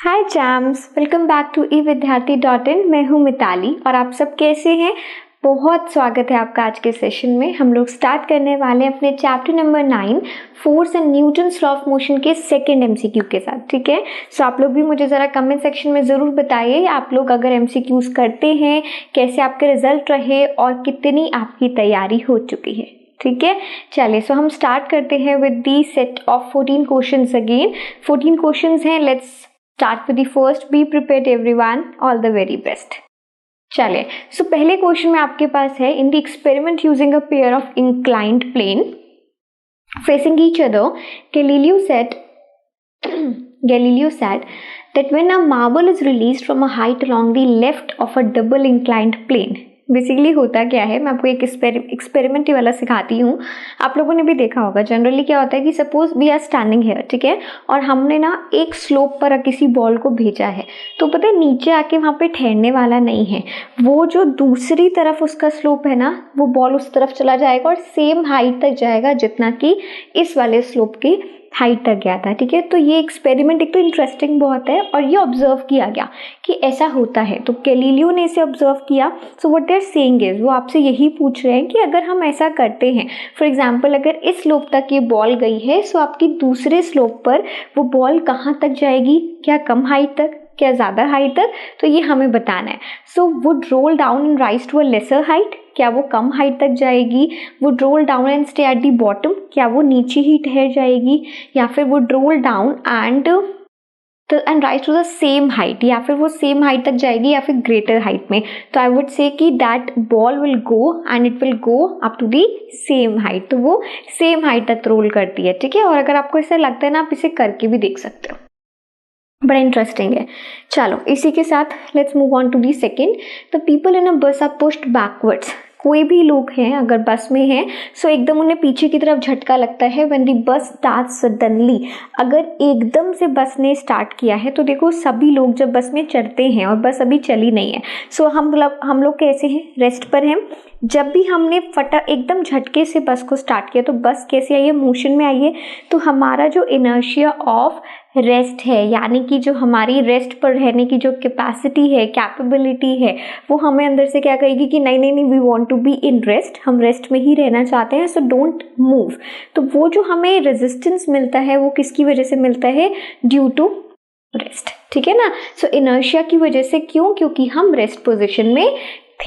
Hi James, welcome back to evidyarthi.in। मैं हूँ मिताली और आप सब कैसे हैं। बहुत स्वागत है आपका आज के सेशन में। हम लोग स्टार्ट करने वाले हैं अपने chapter number 9 force and Newton's law of motion के सेकंड एमसीक्यू के साथ। ठीक है, सो आप लोग भी मुझे ज़रा कमेंट सेक्शन में ज़रूर बताइए आप लोग अगर एमसीक्यूज करते हैं, कैसे आपके रिजल्ट रहे और कितनी आपकी तैयारी हो चुकी है। ठीक है, चलिए सो हम स्टार्ट करते हैं with the set of 14 questions. Again 14 questions हैं। Let's start with the first. Be prepared everyone, all the very best. चलिए सो पहले क्वेश्चन में आपके पास है, in the experiment using a pair of inclined plane facing each other, Galileo said that when a marble is released from a height along the left of a double inclined plane, basically होता क्या है, मैं आपको एक experiment वाला सिखाती हूँ। आप लोगों ने भी देखा होगा, जनरली क्या होता है कि suppose we are standing here, ठीक है, और हमने ना एक स्लोप पर किसी बॉल को भेजा है, तो पता है नीचे आके वहाँ पे ठहरने वाला नहीं है। वो जो दूसरी तरफ उसका स्लोप है ना, वो बॉल उस तरफ चला जाएगा और सेम हाइट तक जाएगा जितना कि इस वाले स्लोप की हाइट तक गया था। ठीक है, तो ये एक्सपेरिमेंट एक तो इंटरेस्टिंग बहुत है और ये ऑब्जर्व किया गया कि ऐसा होता है। तो गैलीलियो ने इसे ऑब्जर्व किया। So what they are saying is, वो आपसे यही पूछ रहे हैं कि अगर हम ऐसा करते हैं, फॉर एग्जांपल अगर इस स्लोप तक ये बॉल गई है, सो आपकी दूसरे स्लोप पर वो बॉल कहाँ तक जाएगी, क्या कम हाइट तक, क्या ज़्यादा हाइट तक, तो ये हमें बताना है। So would roll down and rise to a lesser height, क्या वो कम हाइट तक जाएगी। Would roll down and stay at the bottom, क्या वो नीचे ही ठहर जाएगी, या फिर would roll down and rise to the same height, या फिर वो सेम हाइट तक जाएगी या फिर ग्रेटर हाइट में। तो आई वुड से कि that ball will go and it will go up to the same height, तो वो सेम हाइट तक रोल करती है। ठीक है, और अगर आपको ऐसा लगता है ना, आप इसे करके भी देख सकते हो, बड़ा इंटरेस्टिंग है। चलो इसी के साथ let's move on to the second. The people in a bus are pushed backwards. कोई भी लोग हैं अगर बस में हैं, सो एकदम उन्हें पीछे की तरफ झटका लगता है when the bus start suddenly. अगर एकदम से बस ने स्टार्ट किया है, तो देखो सभी लोग जब बस में चढ़ते हैं और बस अभी चली नहीं है, सो हम लोग कैसे हैं, रेस्ट पर हैं। जब भी हमने एकदम झटके से बस को स्टार्ट किया, तो बस कैसे आई है, मोशन में आई है। तो हमारा जो इनर्शिया ऑफ रेस्ट है, यानी कि जो हमारी रेस्ट पर रहने की जो कैपेसिटी है, कैपेबिलिटी है, वो हमें अंदर से क्या कहेगी कि नहीं नहीं नहीं, we want to be in rest, हम रेस्ट में ही रहना चाहते हैं, सो डोंट मूव। तो वो जो हमें रेजिस्टेंस मिलता है वो किसकी वजह से मिलता है, ड्यू टू रेस्ट। ठीक है ना, सो इनर्शिया की वजह से। क्यों, क्योंकि हम रेस्ट पोजिशन में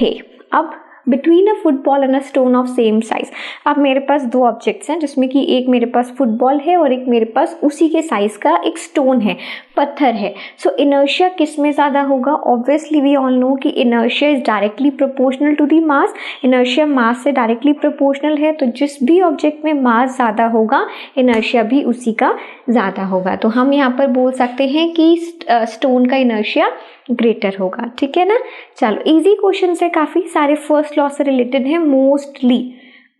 थे। अब between a football and a stone of same size. अब मेरे पास दो ऑब्जेक्ट्स हैं, जिसमें कि एक मेरे पास फुटबॉल है और एक मेरे पास उसी के साइज का एक स्टोन है, पत्थर है। सो इनर्शिया किस में ज़्यादा होगा, ऑब्वियसली वी ऑल नो कि inertia is directly proportional to the mass. Inertia mass से डायरेक्टली प्रोपोर्शनल है, तो जिस भी ऑब्जेक्ट में मास ज़्यादा होगा, इनर्शिया भी उसी का ज़्यादा होगा। तो हम यहाँ पर बोल सकते हैं कि स्टोन का इनर्शिया ग्रेटर होगा। ठीक है ना, चलो इजी क्वेश्चन है, काफी सारे फर्स्ट लॉ से रिलेटेड है मोस्टली,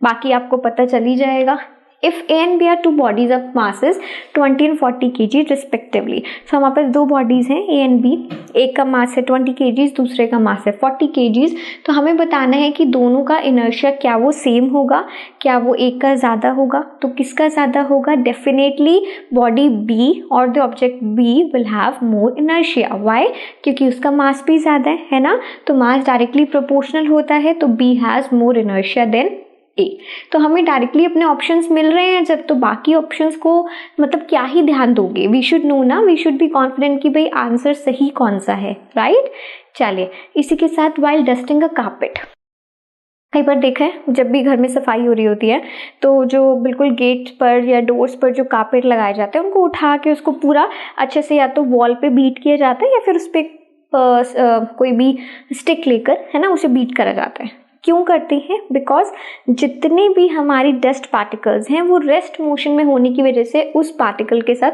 बाकी आपको पता चल ही जाएगा। If A and B are two bodies of masses 20 and 40 kg respectively, so हमारे पास दो बॉडीज हैं A and B, एक का मास है 20 kg, दूसरे का मास है 40 kg। तो हमें बताना है कि दोनों का इनर्शिया क्या वो सेम होगा, क्या वो एक का ज़्यादा होगा। तो किसका ज़्यादा होगा, डेफिनेटली बॉडी B और the object B will have more inertia. Why, क्योंकि उसका मास भी ज़्यादा है ना, तो मास डायरेक्टली प्रोपोर्शनल होता है, तो B has more inertia than A. तो हमें डायरेक्टली अपने ऑप्शंस मिल रहे हैं जब, तो बाकी ऑप्शंस को मतलब क्या ही ध्यान दोगे, वी शुड नो ना, वी शुड बी कॉन्फिडेंट कि भाई आंसर सही कौन सा है, राइट। चलिए इसी के साथ, वाइल डस्टिंग अ कारपेट। कई बार देखा है जब भी घर में सफाई हो रही होती है, तो जो बिल्कुल गेट पर या डोर्स पर जो कारपेट लगाए जाते हैं, उनको उठा के उसको पूरा अच्छे से या तो वॉल पे बीट किया जाता है या फिर उस पर कोई भी स्टिक लेकर, है ना, उसे बीट करा जाता है। क्यों करते हैं, बिकॉज जितने भी हमारी डस्ट पार्टिकल्स हैं वो रेस्ट मोशन में होने की वजह से उस पार्टिकल के साथ,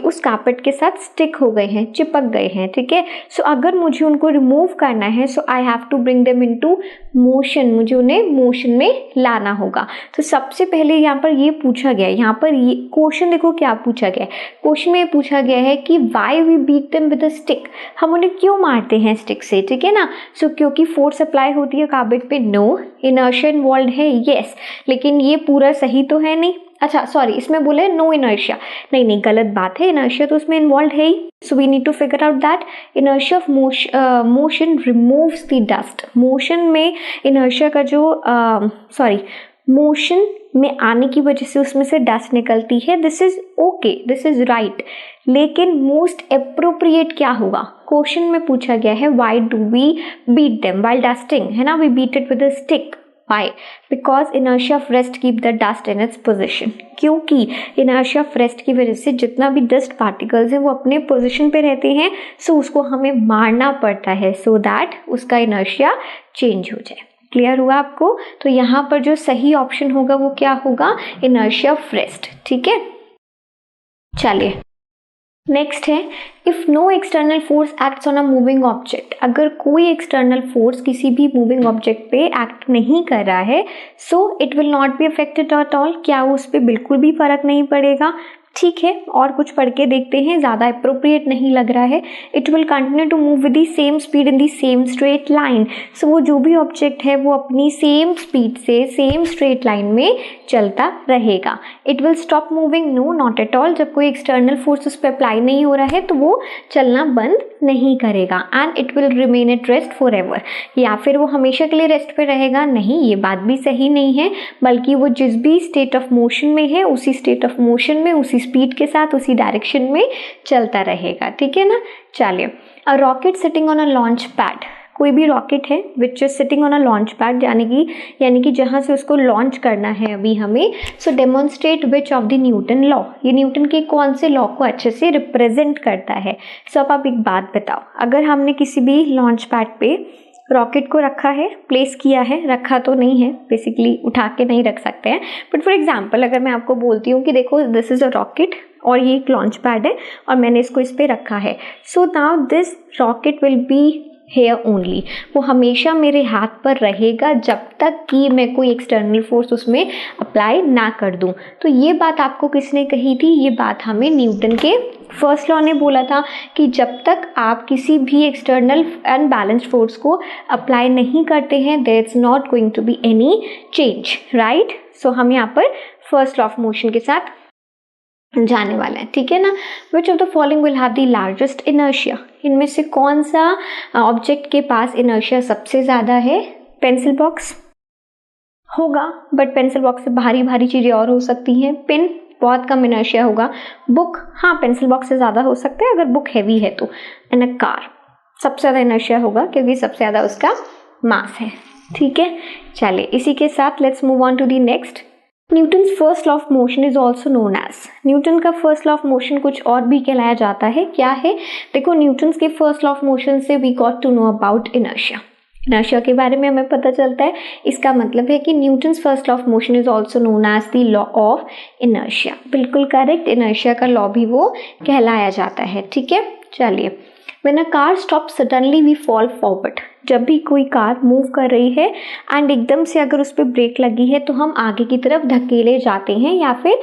उस कारपेट के साथ स्टिक हो गए हैं, चिपक गए हैं। ठीक है, सो अगर मुझे उनको रिमूव करना है, so I have to bring them into motion, मुझे उन्हें मोशन में लाना होगा। तो सबसे पहले यहाँ पर ये पूछा गया है, यहाँ पर ये क्वेश्चन देखो क्या पूछा गया है, क्वेश्चन में पूछा गया है कि why we beat them with a stick, हम उन्हें क्यों मारते हैं स्टिक से। ठीक है ना, सो क्योंकि फोर्स अप्लाई होती है कारपेट पे, नो। इनर्शिया इन्वॉल्व है, यस, लेकिन ये पूरा सही तो है नहीं, अच्छा सॉरी, इसमें बोले नो इनर्शिया, नहीं नहीं गलत बात है, इनर्शिया तो उसमें इन्वॉल्व है ही. So we need to figure out that inertia of motion removes the dust. Motion में इनर्शिया का जो मोशन में आने की वजह से उसमें से डस्ट निकलती है. This is okay, this is right. लेकिन मोस्ट अप्रोप्रिएट क्या होगा, क्वेश्चन में पूछा गया है why do we beat them while dusting, है ना, we beat it with a stick. Why? Because inertia of rest keep the dust in its position. क्योंकि inertia of rest की वजह से जितना भी dust particles हैं वो अपने पोजिशन पे रहते हैं, सो उसको हमें मारना पड़ता है so that उसका inertia चेंज हो जाए. क्लियर हुआ आपको? तो यहाँ पर जो सही ऑप्शन होगा वो क्या होगा, inertia of rest. ठीक है, चलिए नेक्स्ट है if no external force acts on a moving object. अगर कोई एक्सटर्नल फोर्स किसी भी मूविंग ऑब्जेक्ट पे एक्ट नहीं कर रहा है, so it will not be affected at all. क्या उस पर बिल्कुल भी फर्क नहीं पड़ेगा? ठीक है, और कुछ पढ़ के देखते हैं, ज़्यादा अप्रोप्रिएट नहीं लग रहा है. It will continue to move with the same speed in the same straight line. So वो जो भी ऑब्जेक्ट है वो अपनी सेम स्पीड से सेम स्ट्रेट लाइन में चलता रहेगा. It will stop moving, no not at all. जब कोई एक्सटर्नल फोर्स उस पर अप्लाई नहीं हो रहा है तो वो चलना बंद नहीं करेगा. And it will remain at rest for ever. या फिर वो हमेशा के लिए रेस्ट पे रहेगा? नहीं, ये बात भी सही नहीं है, बल्कि वो जिस भी स्टेट ऑफ मोशन में है उसी स्टेट ऑफ मोशन में उसी स्पीड के साथ उसी डायरेक्शन में चलता रहेगा. ठीक है ना. चलिए, a rocket sitting on a launch pad. कोई भी रॉकेट है which is sitting on a launch pad, यानी कि जहाँ से उसको लॉन्च करना है अभी हमें. So demonstrate which of the Newton law. ये न्यूटन के कौन से लॉ को अच्छे से रिप्रेजेंट करता है. सो अब आप एक बात बताओ, अगर हमने किसी भी लॉन्च पैड पे रॉकेट को रखा है, प्लेस किया है, रखा तो नहीं है, बेसिकली उठा के नहीं रख सकते हैं, बट फॉर एग्जांपल अगर मैं आपको बोलती हूँ कि देखो दिस इज अ रॉकेट और ये एक लॉन्च पैड है और मैंने इसको इस पे रखा है. So now this rocket will be here only. वो हमेशा मेरे हाथ पर रहेगा जब तक कि मैं कोई एक्सटर्नल फोर्स उसमें अप्लाई ना कर दूं. तो ये बात आपको किसने कही थी? ये बात हमें न्यूटन के फर्स्ट लॉ ने बोला था कि जब तक आप किसी भी एक्सटर्नल अनबैलेंस्ड फोर्स को अप्लाई नहीं करते हैं there is not going to be any change. Right. So हम यहाँ पर फर्स्ट लॉ ऑफ मोशन के साथ जाने वाला है. ठीक है ना. विच of the following will have the largest inertia. इनमें से कौन सा ऑब्जेक्ट के पास इनर्शिया सबसे ज़्यादा है? पेंसिल बॉक्स होगा, बट पेंसिल बॉक्स से भारी भारी चीज़ें और हो सकती हैं. पेन बहुत कम इनर्शिया होगा. बुक, हाँ पेंसिल बॉक्स से ज़्यादा हो सकता है अगर बुक हैवी है तो. एंड अ कार सबसे ज़्यादा इनर्शिया होगा क्योंकि सबसे ज़्यादा उसका मास है. ठीक है, चलिए इसी के साथ let's move on to the next. Newton's first law of motion is also known as. Newton का फर्स्ट लॉ ऑफ मोशन कुछ और भी कहलाया जाता है. क्या है? देखो, न्यूटन्स के फर्स्ट लॉ ऑफ मोशन से we got to know about inertia. Inertia के बारे में हमें पता चलता है. इसका मतलब है कि Newton's first law of motion is also known as the law of inertia. बिल्कुल करेक्ट, इनर्शिया का लॉ भी वो कहलाया जाता है. ठीक है, चलिए. When a car stops suddenly we fall forward. जब भी कोई कार मूव कर रही है एंड एकदम से अगर उस पर ब्रेक लगी है तो हम आगे की तरफ धकेले जाते हैं या फिर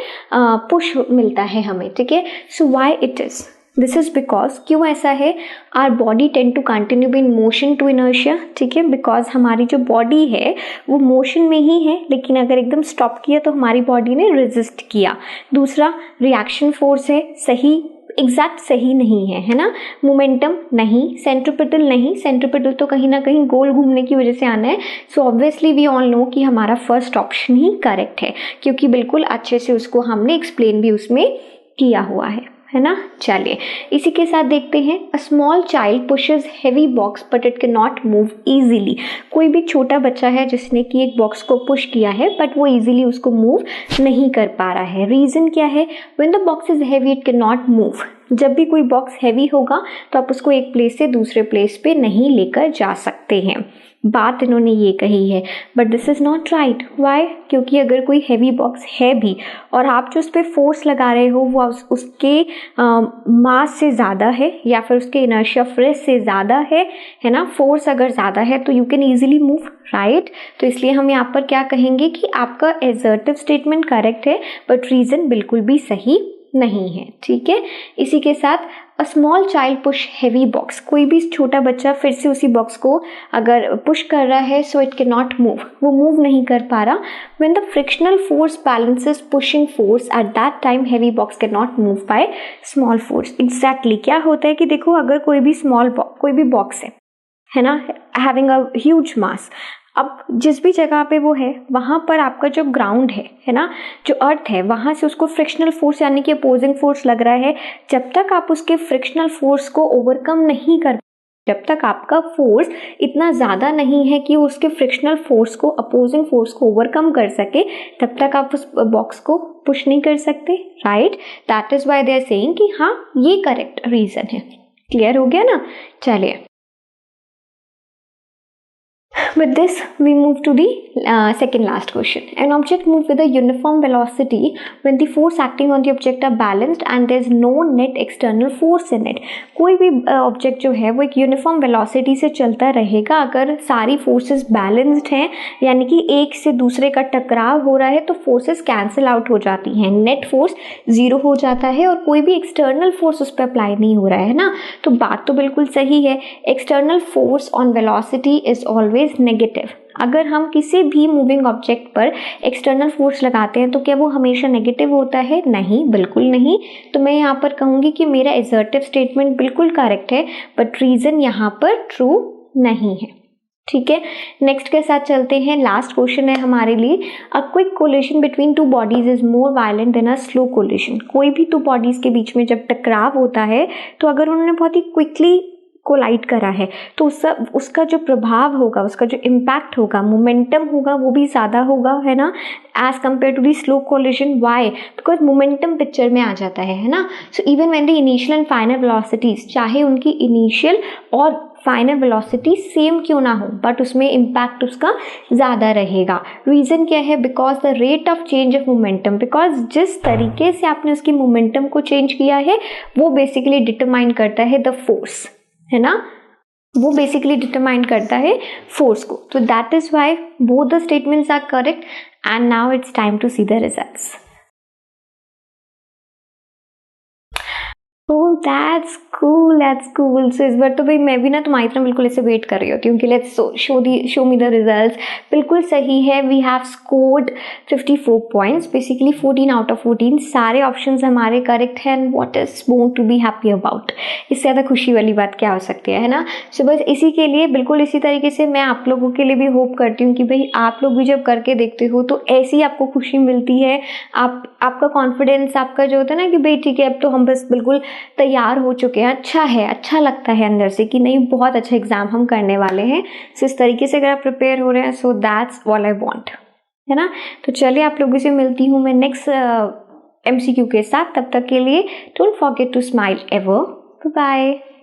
पुश मिलता है हमें. ठीक है. So why it is this is because, क्यों ऐसा है? Are body tend to continue be in motion to inertia. ठीक है, बिकॉज हमारी जो बॉडी है वो मोशन में ही है, लेकिन अगर एकदम स्टॉप किया तो हमारी बॉडी ने रेजिस्ट किया. दूसरा, रिएक्शन फोर्स है, सही एग्जैक्ट सही नहीं है ना. मोमेंटम नहीं, सेंट्रीपिटल नहीं, सेंट्रीपिटल तो कहीं ना कहीं गोल घूमने की वजह से आना है. So obviously we all know कि हमारा फर्स्ट ऑप्शन ही करेक्ट है क्योंकि बिल्कुल अच्छे से उसको हमने एक्सप्लेन भी उसमें किया हुआ है ना. चलिए इसी के साथ देखते हैं. A small child pushes heavy box but it can not move easily. कोई भी छोटा बच्चा है जिसने कि एक बॉक्स को पुश किया है बट वो इजीली उसको मूव नहीं कर पा रहा है. रीजन क्या है? When the box is heavy it can not move. जब भी कोई बॉक्स हैवी होगा तो आप उसको एक प्लेस से दूसरे प्लेस पे नहीं लेकर जा सकते हैं. बात इन्होंने ये कही है, but this is not right. Why? क्योंकि अगर कोई हैवी बॉक्स है भी और आप जो उस पर फोर्स लगा रहे हो वो उसके मास से ज़्यादा है या फिर उसके इनर्शिया ऑफ रेस्ट से ज़्यादा है ना. फोर्स अगर ज़्यादा है तो you can easily move. Right. तो इसलिए हम यहाँ पर क्या कहेंगे कि आपका एसर्टिव स्टेटमेंट करेक्ट है बट रीज़न बिल्कुल भी सही नहीं है, ठीक है। इसी के साथ a small child push heavy box, कोई भी छोटा बच्चा फिर से उसी बॉक्स को अगर पुश कर रहा है so it can not move, वो मूव नहीं कर पा रहा। When the frictional force balances pushing force at that time heavy box can not move by small force. Exactly क्या होता है कि देखो, अगर कोई भी बॉक्स है ना, हैविंग अ ह्यूज मास, अब जिस भी जगह पे वो है वहाँ पर आपका जो ग्राउंड है ना, जो अर्थ है, वहाँ से उसको फ्रिक्शनल फोर्स यानी कि अपोजिंग फोर्स लग रहा है। जब तक आप उसके फ्रिक्शनल फोर्स को ओवरकम नहीं कर, जब तक आपका फोर्स इतना ज़्यादा नहीं है कि उसके फ्रिक्शनल फोर्स को, अपोजिंग फोर्स को ओवरकम कर सके, तब तक आप उस बॉक्स को पुश नहीं कर सकते, right. That is why they are saying कि हाँ ये करेक्ट रीज़न है। क्लियर हो गया ना? चलिए, with this we move to the second last question. An object moves with a uniform velocity when the force acting on the object are balanced and there is no net external force in it. कोई भी object जो है वो एक uniform velocity से चलता रहेगा अगर सारी फोर्सेस बैलेंस्ड हैं, यानी कि एक से दूसरे का टकराव हो रहा है तो फोर्सेस कैंसिल आउट हो जाती हैं, नेट फोर्स जीरो हो जाता है और कोई भी एक्सटर्नल फोर्स उस पर अप्लाई नहीं हो रहा है ना। तो बात तो बिल्कुल सही है, external force on velocity is always negative. अगर हम किसी भी मूविंग ऑब्जेक्ट पर एक्सटर्नल फोर्स लगाते हैं तो क्या वो हमेशा नेगेटिव होता है? नहीं, बिल्कुल नहीं। तो मैं यहाँ पर कहूँगी कि मेरा असर्टिव स्टेटमेंट बिल्कुल करेक्ट है, बट रीज़न यहाँ पर ट्रू नहीं है, ठीक है। नेक्स्ट के साथ चलते हैं। लास्ट क्वेश्चन है हमारे लिए, a quick collision between two bodies is more violent than a slow collision. कोई भी टू बॉडीज के बीच में जब टकराव होता है तो अगर उन्होंने बहुत ही क्विकली कोलाइड करा है तो उसका जो प्रभाव होगा, उसका जो इम्पैक्ट होगा, मोमेंटम होगा, वो भी ज़्यादा होगा, है ना, as compare to the slow collision. Why? Because momentum picture में आ जाता है ना। So even when the initial and final velocities, चाहे उनकी इनिशियल और फाइनल वेलोसिटी सेम क्यों ना हो, बट उसमें इम्पैक्ट उसका ज़्यादा रहेगा। रीज़न क्या है? Because the rate of change of momentum, because जिस तरीके से आपने उसकी मोमेंटम को चेंज किया है वो बेसिकली डिटरमाइन करता है द फोर्स, है ना, वो बेसिकली डिटरमाइन करता है फोर्स को। तो that is why both the statements are correct and now it's time to see the results. Oh that's cool, that's cool. So इस बार तो भाई मैं भी ना तुम्हारी तरह बिल्कुल ऐसे वेट कर रही होती हूँ कि let's show me the results. बिल्कुल सही है, we have scored 54 points, basically 14 out of 14। सारे ऑप्शंस हमारे करेक्ट हैं and what is more to be happy about. इससे ज़्यादा खुशी वाली बात क्या हो सकती है ना। सो बस इसी के लिए, बिल्कुल इसी तरीके से मैं आप लोगों के लिए भी होप करती हूँ कि भाई आप लोग भी जब करके देखते हो तो ऐसी आपको खुशी मिलती है, आपका कॉन्फिडेंस, आपका जो होता है ना कि भाई ठीक है अब तो हम बस बिल्कुल तैयार हो चुके हैं, अच्छा है, अच्छा लगता है अंदर से कि नहीं बहुत अच्छा एग्जाम हम करने वाले हैं। सो इस तरीके से अगर आप प्रिपेयर हो रहे हैं, so that's all I want, है ना। तो चलिए आप लोगों से मिलती हूँ मैं नेक्स्ट MCQ के साथ। तब तक के लिए don't forget to smile ever. Bye bye.